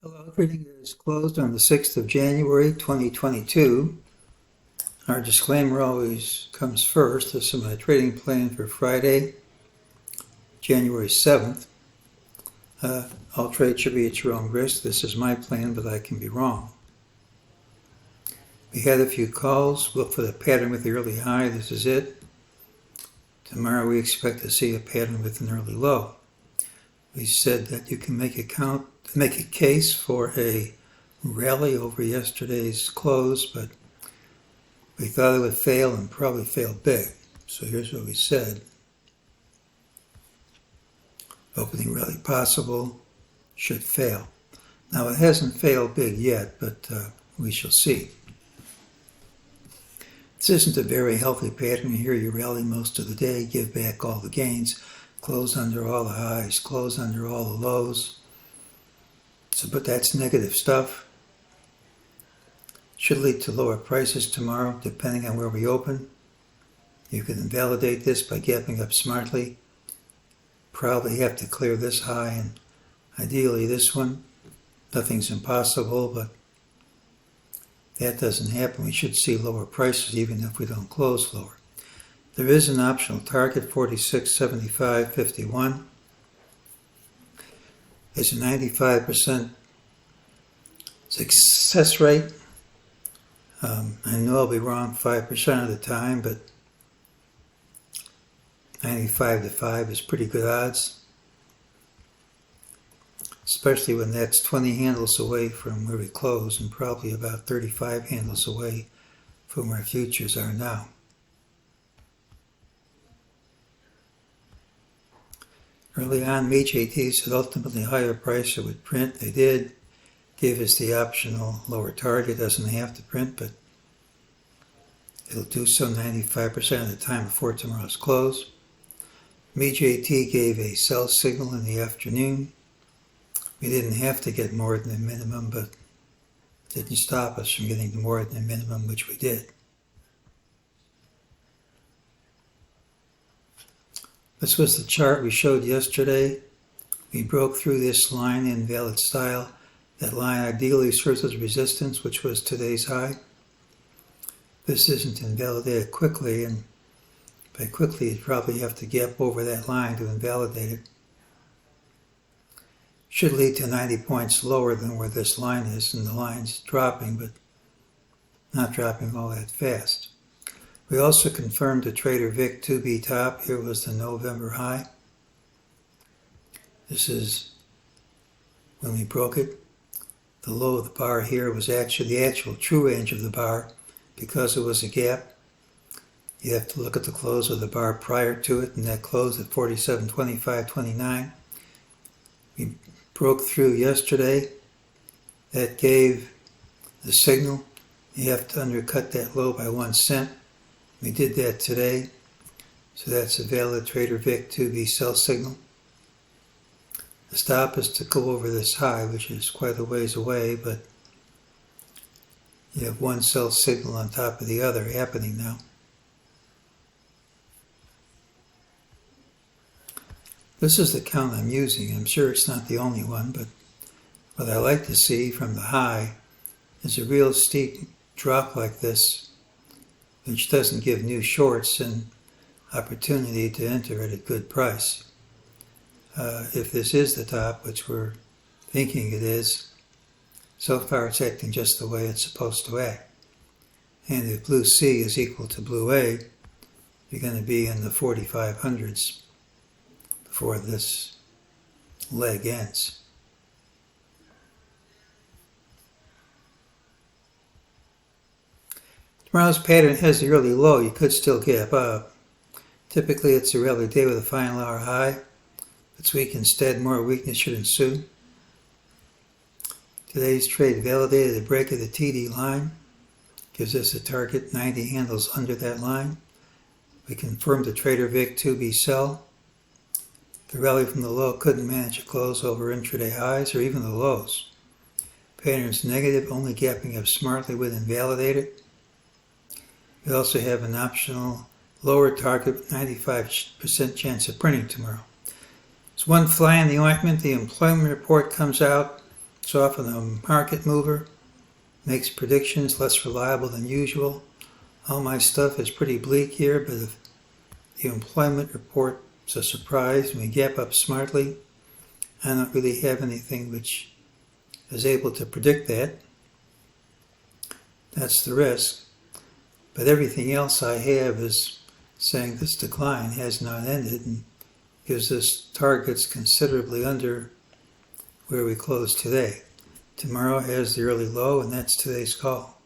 Hello, trading is closed on the 6th of January 2022. Our disclaimer always comes first. This is my trading plan for Friday, January 7th. All trades should be at your own risk. This is my plan, but I can be wrong. We had a few calls. Look for the pattern with the early high. This is it. Tomorrow we expect to see a pattern with an early low. We said that you can make a case for a rally over yesterday's close, but we thought it would fail and probably fail big. So here's what we said. Opening rally possible, should fail. Now it hasn't failed big yet, but we shall see. This isn't a very healthy pattern. Here you rally most of the day, give back all the gains, close under all the highs, close under all the lows. But that's negative stuff. Should lead to lower prices tomorrow, depending on where we open. You can invalidate this by gapping up smartly. Probably have to clear this high and ideally this one. Nothing's impossible, but that doesn't happen. We should see lower prices even if we don't close lower. There is an optional target, 46.7551. There's a 95% success rate. I know I'll be wrong 5% of the time, but 95 to 5 is pretty good odds. Especially when that's 20 handles away from where we close and probably about 35 handles away from where futures are now. Early on, MEJT said ultimately higher price it would print. They did. Gave us the optional lower target. Doesn't have to print, but it'll do so 95% of the time before tomorrow's close. MEJT gave a sell signal in the afternoon. We didn't have to get more than the minimum, but it didn't stop us from getting more than the minimum, which we did. This was the chart we showed yesterday. We broke through this line in valid style. That line ideally serves as resistance, which was today's high. This isn't invalidated quickly, and by quickly you'd probably have to gap over that line to invalidate it. Should lead to 90 points lower than where this line is, and the line's dropping, but not dropping all that fast. We also confirmed the Trader Vic 2B top. Here was the November high. This is when we broke it. The low of the bar here was actually the actual true range of the bar because it was a gap. You have to look at the close of the bar prior to it, and that closed at 47.25.29. We broke through yesterday. That gave the signal. You have to undercut that low by 1 cent. We did that today, so that's a valid Trader Vic 2B sell signal. The stop is to go over this high, which is quite a ways away, but you have one sell signal on top of the other happening now. This is the count I'm using. I'm sure it's not the only one, but what I like to see from the high is a real steep drop like this, which doesn't give new shorts an opportunity to enter at a good price. If this is the top, which we're thinking it is, so far it's acting just the way it's supposed to act. And if blue C is equal to blue A, you're going to be in the 4500s before this leg ends. Tomorrow's pattern has the early low. You could still gap up. Typically it's a rally day with a final hour high. If it's weak instead, more weakness should ensue. Today's trade validated the break of the TD line. Gives us a target 90 handles under that line. We confirmed the Trader Vic 2B sell. The rally from the low couldn't manage to close over intraday highs or even the lows. Pattern's negative, only gapping up smartly would invalidate it. We also have an optional lower target with 95% chance of printing tomorrow. There's one fly in the ointment. The employment report comes out It's often a market mover, makes predictions less reliable than usual. All my stuff is pretty bleak here, but if the employment report's a surprise and we gap up smartly, I don't really have anything which is able to predict that. That's the risk. But everything else I have is saying this decline has not ended and gives us targets considerably under where we close today. Tomorrow has the early low, and that's today's call.